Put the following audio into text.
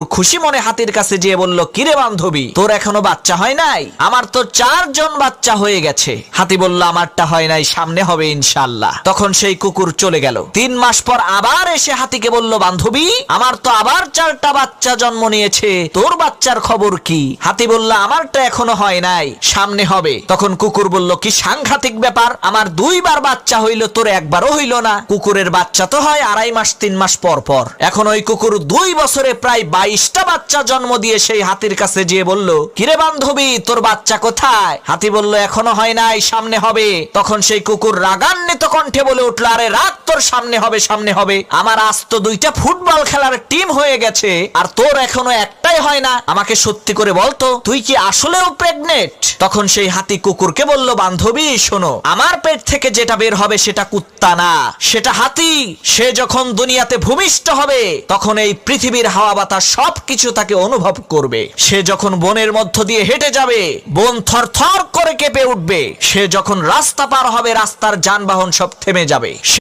খুশি মনে হাতির কাছে যেয়ে বলল, কিরে বান্ধবী, তোর এখনো বাচ্চা হয় নাই? আমার তো 4 জন বাচ্চা হয়ে গেছে। হাতি বলল, আমারটা হয় নাই, সামনে হবে ইনশাআল্লাহ। তখন সেই কুকুর চলে গেল। 3 মাস পর আবার এসে হাতিকে বলল, বান্ধবী, আমার তো আবার 4টা বাচ্চা জন্ম নিয়েছে, তোর বাচ্চার খবর কি? হাতি বলল, আমারটা এখনো হয় নাই, সামনে হবে। তখন কুকুর বলল, কি সাংঘাতিক ব্যাপার, আমার 2 বার বাচ্চা হইল, তোর একবারও হইল না। কুকুরের বাচ্চা তো হয় 2.5 মাস 3 মাস পর পর। এখন ওই কুকুর 2 বছরে প্রায় 22টা বাচ্চা জন্ম দিয়ে সেই হাতির কাছে যেয়ে বলল, কিরে বান্ধবী, তোর বাচ্চা কোথায়? হাতি বলল, এখনো হয় নাই, সামনে হবে। তখন সেই কুকুর রাগান্বিত কণ্ঠে বলে উঠল, আরে রাগ তোর, সামনে হবে, সামনে হবে। আমার আজ তো 2টা ফুটবল খেলার টিম হয়ে গেছে, আর তোর এখনো একটাই হয় না। আমাকে সত্যি করে বলতো, তুই কি আসলেও প্রেগনেন্ট? তখন সেই হাতি কুকুরকে বলল, বান্ধবী শোনো, আমার পেট থেকে যেটা বের হবে সেটা কুত্তা না, সেটা হাতি। সে যখন দুনিয়াতে ভূমিষ্ঠ হবে তখন এই পৃথিবীর হাওয়া বাতাস সবকিছু তাকে অনুভব করবে। সে যখন বনের মধ্য দিয়ে হেঁটে যাবে, বন থরথর করে কেঁপে উঠবে। সে যখন রাস্তা পার হবে, রাস্তার যানবাহন সব থেমে যাবে।